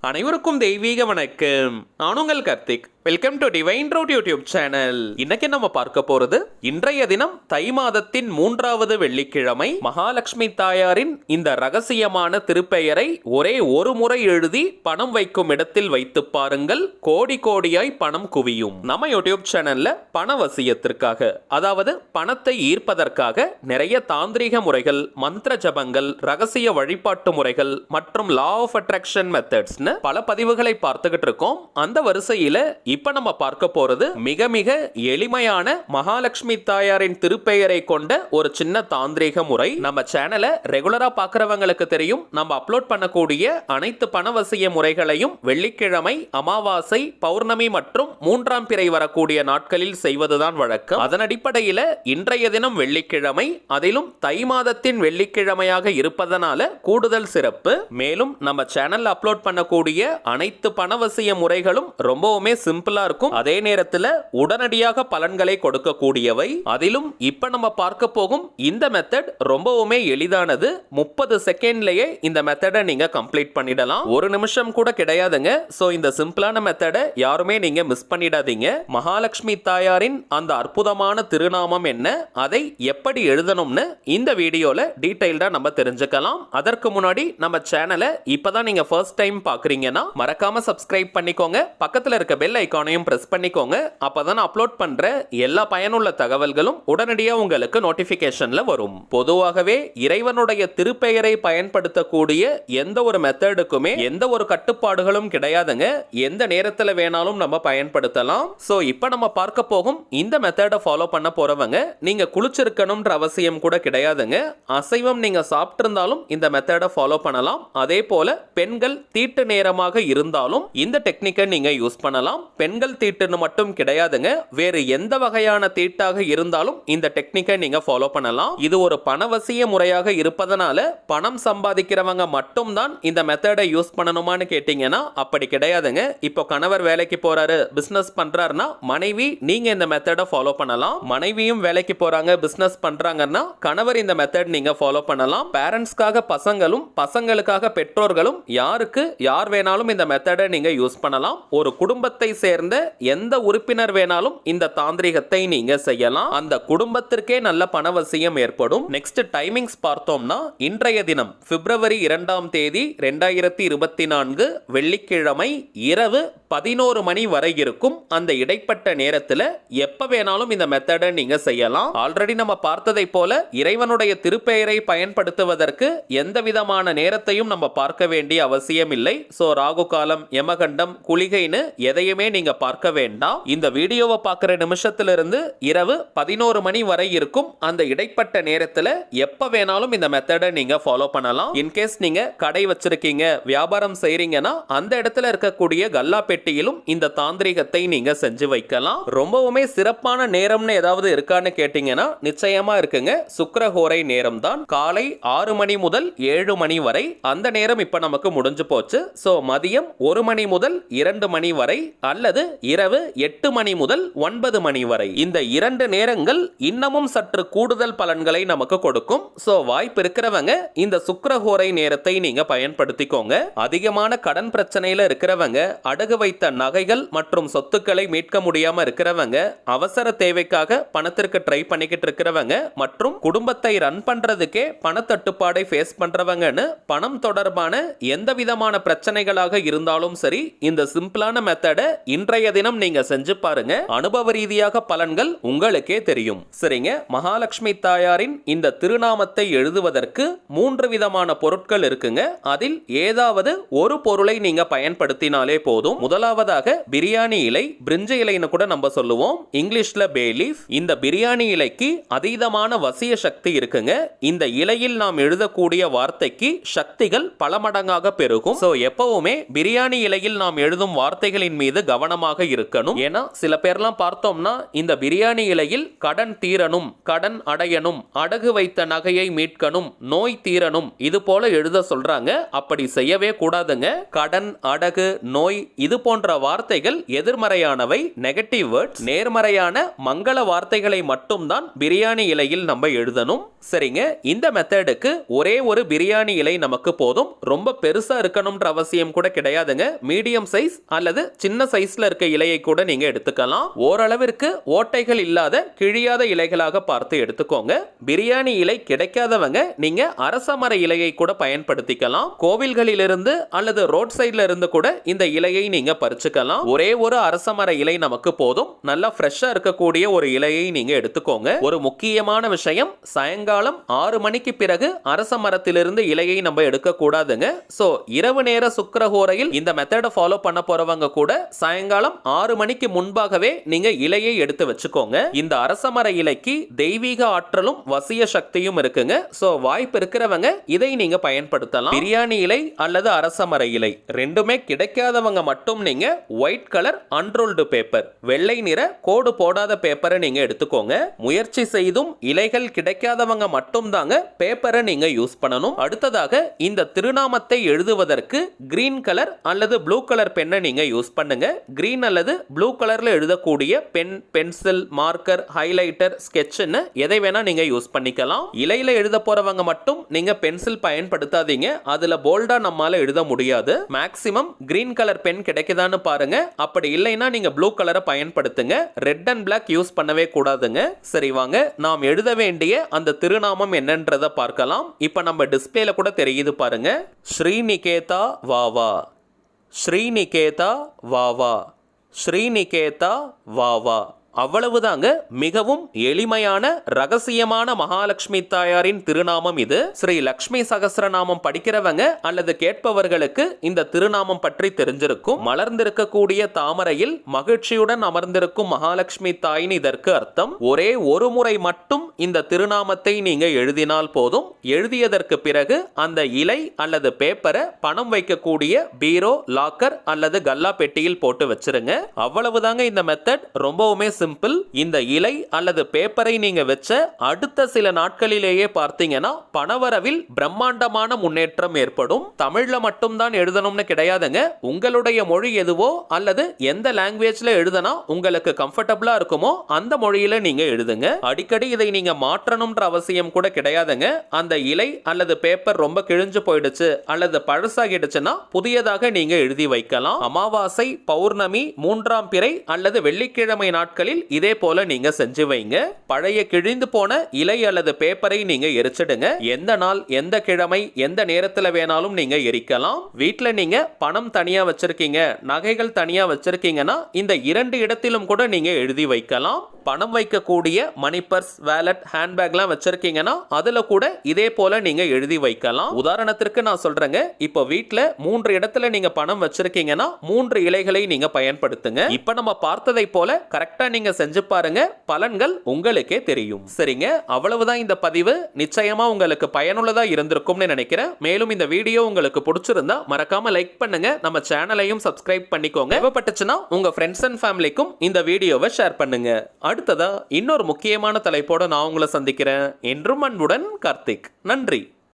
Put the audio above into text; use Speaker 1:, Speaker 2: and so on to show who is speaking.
Speaker 1: அனைவருக்கும் தெய்வீக வணக்கம். நான் உங்கள் Karthik. Welcome to Divine Root YouTube channel. இன்னைக்கு நம்ம பார்க்க போறது இன்றைய தினம் தை மாதத்தின் 3வது வெள்ளிக்கிழமை மகாலட்சுமி தாயாரின் இந்த ரகசியமான திருப்பெயரை ஒரே ஒரு முறை எழுதி பணம் வைக்கும் இடத்தில் வைத்து பாருங்கள், கோடி கோடியாய் பணம் குவியும். நம்ம யூடியூப் சேனல்ல பணவசியத்திற்காக, அதாவது பணத்தை ஈர்ப்பதற்காக நிறைய தாந்திரிக முறைகள், மந்திர ஜபங்கள், ரகசிய வழிபாட்டு முறைகள் மற்றும் லா ஆஃப் அட்ராக்ஷன் மெத்தட்ஸ்னு பல பதிவுகளை பார்த்துக்கிட்டு இருக்கோம். அந்த வரிசையில இப்ப நம்ம பார்க்க போறது மிக மிக எளிமையான மகாலட்சுமி தாயாரின் திருப்பெயரை கொண்ட ஒரு சின்ன தாந்திரிக முறை. நம்ம சேனலை ரெகுலரா பார்க்கறவங்களுக்கு தெரியும், நம்ம அப்லோட் பண்ணக்கூடிய அனைத்து பணவசிய முறைகளையும் வெள்ளிக்கிழமை, அமாவாசை, பௌர்ணமி மற்றும் 3ஆம் பிறை வரக்கூடிய நாட்களில் செய்வதுதான் வழக்கம். அதன் அடிப்படையில் இன்றைய தினம் வெள்ளிக்கிழமை, அதிலும் தை மாதத்தின் வெள்ளிக்கிழமையாக இருப்பதனால கூடுதல் சிறப்பு. மேலும் நம்ம சேனல் அப்லோட் பண்ணக்கூடிய அனைத்து பணவசிய முறைகளும் ரொம்பவுமே சிம்பிளா இருக்கும். அதே நேரத்தில் உடனடியாக பலன்களை கொடுக்கக்கூடியவை. அதிலும் இப்ப நம்ம பார்க்க போகும் இந்த மெத்தட் ரொம்பவுமே எளிதானது. 30 செகண்ட்லயே இந்த மெத்தடை நீங்க கம்ப்ளீட் பண்ணிடலாம். ஒரு நிமிஷம் கூட கிடையாதுங்க. சோ இந்த சிம்பிளான மெத்தடை யாருமே நீங்க மிஸ் பண்ணிடாதீங்க. மகாலட்சுமி தாயாரின் அந்த அற்புதமான திருநாமம் என்ன, அதை எப்படி எழுதணும்னு இந்த வீடியோல டீடைல்டா நம்ம தெரிஞ்சுக்கலாம். அதற்கு முன்னாடி நம்ம சேனலை இப்பதான் நீங்க ஃபர்ஸ்ட் டைம் பாக்குறீங்கன்னா மறக்காம சப்ஸ்கிரைப் பண்ணிக்கோங்க. பக்கத்துல இருக்க பெல் ஐகானையும் பிரஸ் பண்ணிக்கோங்க. அப்பதான் அப்லோட் பண்ற எல்லா பயனுள்ள தகவல்களும் உடனடியாக உங்களுக்கு நோட்டிபிகேஷன்ல வரும். பொதுவாகவே இறைவனுடைய திருப்பெயரை பயன்படுத்தக்கூடிய எந்த ஒரு மெத்தடுக்குமே எந்த ஒரு கட்டுப்பாடுகளும் கிடையாதுங்க. எந்த நேரத்தில் வேணாலும் நம்ம பயன்படுத்தலாம். சோ இப்போ நம்ம பார்க்க போகும் இந்த மெத்தடை ஃபாலோ பண்ண போறவங்க நீங்க குளிச்சிருக்கணும்ன்ற அவசியம் கூட கிடையாதுங்க. அசைவம் நீங்க சாப்பிட்டு இருந்தாலும் இந்த மெத்தடை ஃபாலோ பண்ணலாம். அதே போல பெண்கள் தீட்டு நேரமாக இருந்தாலும் இந்த டெக்னிக்கை நீங்க யூஸ் பண்ணலாம். பெண்கள் தீட்டுன்னு மட்டும் கிடையாதுங்க, வேறு எந்த வகையான தீட்டாக இருந்தாலும் இந்த டெக்னிக்கை நீங்க ஃபாலோ பண்ணலாம். இது ஒரு பணவசிய முறையாக இருப்பதனால பணம் சம்பாதிக்கிறவங்க மட்டும் தான் இந்த மெத்தடை யூஸ் பண்ணணுமான்னு கேட்டீங்கன்னா அப்படி கிடையாதுங்க. இப்போ கணவர் வேலைக்கு போறாரு, பிசினஸ் பண்றாருன்னா மனைவி நீங்க இந்த மெத்தடை ஃபாலோ பண்ணலாம். மனைவியும் வேலைக்கு போறாங்க, பிசினஸ் பண்றாங்கன்னா கணவர் இந்த மெத்தட் நீங்க ஃபாலோ பண்ணலாம். பேரண்ட்ஸ்க்காக பசங்களும், பசங்களுக்காக பெற்றோர்களும், யார் வேணாலும் இந்த மெத்தடை நீங்க யூஸ் பண்ணலாம். ஒரு குடும்பத்தை சேர்ந்த எந்த உறுப்பினர் வேணாலும் இந்த தாந்திரிகத்தை நீங்க செய்யலாம். அந்த குடும்பத்திற்கே நல்ல பணவசியம் ஏற்படும். நெக்ஸ்ட் டைமிங்ஸ் பார்த்தோம்னா இன்றைய தினம் பிப்ரவரி 2ஆம் தேதி 2024 வெள்ளிக்கிழமை இரவு 11 மணி வரை இருக்கும். அந்த இடைப்பட்ட நேரத்தில் எப்ப வேணாலும் இந்த மெத்தடை நீங்க செய்யலாம். ஆல்ரெடி நம்ம பார்த்ததை போல இறைவனுடைய திருப்பெயரை பயன்படுத்துவதற்கு எந்த விதமான நேரத்தையும் நம்ம பார்க்க வேண்டிய அவசியம் இல்லை. சோ ராகு காலம், யமகண்டம், குளிகைன்னு எதையுமே நீங்க பார்க்க வேண்டாம். இந்த வீடியோவை பார்க்கிற நிமிஷத்திலிருந்து இரவு 11 மணி வரை இருக்கும். அந்த இடைப்பட்ட நேரத்தில் எப்ப வேணாலும் இந்த மெத்தடை நீங்க ஃபாலோ பண்ணலாம். இன்கேஸ் நீங்க கடை வச்சிருக்கீங்க, வியாபாரம் செய்றீங்கன்னா அந்த இடத்துல இருக்கக்கூடிய கல்லா பெட்டியிலும் இந்த தாந்திரிகத்தை நீங்க செஞ்சு வைக்கலாம். ரொம்பவுமே சிறப்பான நேரம்னு ஏதாவது இருக்கான்னு கேட்டீங்கன்னா நிச்சயமா இருக்குங்க. சுக்கிரஹோரை நேரம் தான். காலை 6 மணி முதல் 7 மணி வரை. அந்த நேரம் இப்ப நமக்கு முடிஞ்சு போச்சு. சோ மதியம் 1 மணி முதல் 2 மணி வரை அல்லது இரவு 8 மணி முதல் 9 மணி வரை. இந்த 2 நேரங்கள் இன்னமும் சற்று கூடுதல் பலன்களை நமக்கு கொடுக்கும். சோ வாய்ப்பு இருக்கிறவங்க இந்த சுக்கிரஹோரை நேரத்தை நீங்க பயன்படுத்திக்கோங்க. அதிகமான கடன் பிரச்சனையில இருக்கிறவங்க, அடகு வைத்த நகைகள் மற்றும் சொத்துக்களை மீட்க முடியாம இருக்கிறவங்க, அவசர தேவைக்காக பணத்திற்கு ட்ரை பண்ணிக்கிட்டு இருக்கிறவங்க மற்றும் குடும்பத்தை ரன் பண்றதுக்கே பணத்தட்டுப்பாடை ஃபேஸ் பண்றவங்கன்னு பணம் தொடர்பான எந்த விதமான பிரச்சனைகளாக இருந்தாலும் சரி, இந்த சிம்பிளான மெத்தடை இன்றைய தினம் நீங்க செஞ்சு பாருங்க. அனுபவ ரீதியாக பலன்கள் உங்களுக்கே தெரியும். சரிங்க, மகாலட்சுமி தாயாரின் இந்த திருநாமத்தை எழுதுவதற்கு 3 விதமான பொருட்கள் இருக்குங்க. அதில் ஏதாவது ஒரு பொருளை நீங்க பயன்படுத்தினாலே போதும். முதலாவதாக பிரியாணி இலை, பிரிஞ்சு இலைன்னு கூட நம்ம சொல்லுவோம், இங்கிலீஷ்ல பே லீஃப். இந்த பிரியாணி இலைக்கு அதீதமான வசிய சக்தி இருக்குங்க. இந்த இலையில் நாம் எழுதக்கூடிய வார்த்தைக்கு சக்திகள் பல மடங்காக பெருகும். சோ எப்பவுமே பிரியாணி இலையில் நாம் எழுதும் வார்த்தைகளின் மீது கவனம் கவனமாக இருக்கணும். ஏன்னா சில பேர்லாம் பார்த்தோம்னா இந்த பிரியாணி இலையில் கடன் தீரணும், கடன் அடையணும், அடகு வைத்த நகையை மீட்கணும், நோய் தீரணும் இது போல எழுத சொல்றாங்க. அப்படி செய்யவே கூடாதுங்க. கடன், அடகு, நோய் இது போன்ற வார்த்தைகள் எதிர்மறையானவை, நெகட்டிவ் வேர்ட்ஸ். நேர்மறையான மங்கள வார்த்தைகளை மட்டும்தான் பிரியாணி இலையில் நம்ம எழுதணும். சரிங்க, இந்த மெத்தடுக்கு ஒரே ஒரு பிரியாணி இலை நமக்கு போதும். ரொம்ப பெருசா இருக்கணும்ன்ற அவசியம் கூட கிடையாதுங்க. மீடியம் சைஸ் அல்லது சின்ன சைஸ்ல இருக்க இலையை கூட நீங்க எடுத்துக்கலாம். ஓரளவிற்கு ஓட்டைகள் இல்லாத கிழியாத இலைகளாக பார்த்து எடுத்துக்கோங்க. பிரியாணி இலை கிடைக்காதவங்க நீங்க அரசமர இலையை கூட பயன்படுத்திக்கலாம். கோவில்களிலிருந்து அல்லது ரோட் சைட்ல இருந்து கூட இந்த இலையை நீங்க பறிச்சுக்கலாம். ஒரே ஒரு அரசமர இலை நமக்கு போதும். நல்லா ஃப்ரெஷ்ஷா இருக்கக்கூடிய ஒரு இலையை நீங்க எடுத்துக்கோங்க. ஒரு முக்கியமான விஷயம், சாயங்காலம் 6 மணிக்கு பிறகு அரச மரத்திலிருந்து இலையை நம்ம எடுக்க கூடாதுங்க. சோ இரவு நேர சுக்கிரஹோரையில் இந்த மெத்தட ஃபாலோ பண்ண போறவங்க கூட சாயங்காலம் 6 மணிக்கு முன்பாகவே நீங்க இலையை எடுத்து வச்சுக்கோங்க. இந்த அரசமர இலைக்கு தெய்வீக ஆற்றலும் வசிய சக்தியும் இருக்குங்க. சோ வாய்ப்பு இருக்கிறவங்க இதை நீங்க பயன்படுத்தலாம். பிரியாணி இலை அல்லது அரசமர இலை ரெண்டுமே கிடைக்காதவங்க மட்டும் நீங்க ஒயிட் கலர் அன்ரோல்டு பேப்பர், வெள்ளை நிற கோடு போடாத பேப்பரை நீங்க எடுத்துக்கோங்க. முயற்சி செய்தும் இலைகள் கிடைக்காதவங்க மட்டும் தாங்க பேப்பரை நீங்க யூஸ் பண்ணணும். அடுத்ததாக இந்த திருநாமத்தை எழுதுவதற்கு கிரீன் கலர் அல்லது ப்ளூ கலர் பென்னை நீங்க யூஸ் பண்ணுங்க. கிரீன் அல்லது ப்ளூ கலர்ல எழுதக்கூடிய பென், பென்சில், மார்க்கர், ஹைலைட்டர், ஸ்கெட்ச்னு எதை வேணா நீங்க யூஸ் பண்ணிக்கலாம். இலையில எழுத போறவங்க மட்டும் நீங்க பென்சில் பயன்படுத்தாதீங்க. அதுல போல்டா நம்மால எழுத முடியாது. மேக்ஸிமம் கிரீன் கலர் பென் கிடைக்குதான்னு பாருங்க. அப்படி இல்லைன்னா நீங்க ப்ளூ கலரை பயன்படுத்துங்க. ரெட் அண்ட் பிளாக் யூஸ் பண்ணவே கூடாதுங்க. சரி வாங்க, நாம் எழுத வேண்டிய அந்த திருநாமம் என்னன்றதை பார்க்கலாம். இப்ப நம்ம டிஸ்பிளேல கூட தெரியுது பாருங்க. ஸ்ரீநிகேதா வாவா, ஸ்ரீநிகேதா வாவா, ஸ்ரீநிகேதா வாவா. அவ்வளவுதாங்க. மிகவும் எளிமையான ரகசியமான மகாலட்சுமி தாயாரின் திருநாமம் இது. ஸ்ரீ லக்ஷ்மி சகஸ்ரநாமம் படிக்கிறவங்க அல்லது கேட்பவர்களுக்கு இந்த திருநாமம் பற்றி தெரிஞ்சிருக்கும். மலர்ந்திருக்கக்கூடிய தாமரையில் மகிழ்ச்சியுடன் அமர்ந்திருக்கும் மகாலட்சுமி தாயின் இதற்கு அர்த்தம். ஒரே ஒரு முறை மட்டும் இந்த திருநாமத்தை நீங்க எழுதினால் போதும். எழுதியதற்கு பிறகு அந்த இலை அல்லது பேப்பரை பணம் வைக்கக்கூடிய பீரோ, லாக்கர் அல்லது கல்லா பெட்டியில் போட்டு வச்சிருங்க. அவ்வளவுதாங்க. இந்த மெத்தட் ரொம்பவுமே சிம்பிள். இந்த இலை அல்லது பேப்பரை நீங்க வச்ச அடுத்த சில நாட்களிலேயே பார்த்தீங்கன்னா பணவரவில் பிரம்மாண்டமான முன்னேற்றம் ஏற்படும். தமிழ்ல மட்டும் தான் எழுதணும்னு கிடையாதுங்க. உங்களுடைய மொழி எதுவோ அல்லது எந்த லாங்குவேஜ்ல எழுதனா உங்களுக்கு கம்ஃபர்டபிளா இருக்குமோ அந்த மொழியில நீங்க எழுதுங்க. அடிக்கடி இதை நீங்க மாற்றணும்ன்ற அவசியம் கூட கிடையாதுங்க. அந்த இலை அல்லது பேப்பர் ரொம்ப கிழிஞ்சு போயிடுச்சு அல்லது பழசாகிடுச்சுன்னா புதியதாக நீங்க எழுதி வைக்கலாம். அமாவாசை, பௌர்ணமி, 3ஆம் பிறை அல்லது வெள்ளிக்கிழமை நாட்களில் இதே போல நீங்க செஞ்சு வைங்க. பழைய கிழிந்து போன இலை அல்லது பேப்பரை நீங்க எரிச்சிடுங்க. எந்த நாள், எந்த கிழமை, எந்த நேரத்துல வேணாலும் நீங்க எரிக்கலாம். வீட்டுல நீங்க பணம் தனியா வச்சிருக்கீங்க, நகைகள் தனியா வச்சிருக்கீங்கன்னா இந்த 2 இடத்திலும் கூட நீங்க எழுதி வைக்கலாம். பணம் வைக்கக்கூடிய மணி பர்ஸ், வேலட், ஹேண்ட்பேக்லாம் வச்சிருக்கீங்கன்னா அதுல கூட இதே போல நீங்க எழுதி வைக்கலாம். உதாரணத்திற்கு நான் சொல்றேங்க, இப்போ வீட்டுல 3 இடத்துல நீங்க பணம் வச்சிருக்கீங்கன்னா 3 இலைகளை நீங்க பயன்படுத்துங்க. இப்ப நம்ம பார்த்ததை போல கரெக்டா நீங்க செஞ்சு பாருங்க. பலன்கள் உங்களுக்கே தெரியும். சரிங்க, அவ்வளவுதான் இந்த பதிவு. நிச்சயமா உங்களுக்கு பயனுள்ளதா இருந்திருக்கும்னு நினைக்கிறேன். மேலும் இந்த வீடியோ உங்களுக்கு பிடிச்சிருந்தா மறக்காம லைக் பண்ணுங்க. நம்ம சேனலையும் சப்ஸ்கிரைப் பண்ணிக்கோங்க. தேவைப்பட்டுச்சுன்னா உங்க ஃப்ரெண்ட்ஸ் அண்ட் ஃபேமிலிக்கும் இந்த வீடியோவை ஷேர் பண்ணுங்க. அடுத்ததா இன்னொரு முக்கியமான தலைப்போட நான் உங்களை சந்திக்கிறேன். என்றும் அன்புடன் கார்த்திக். நன்றி.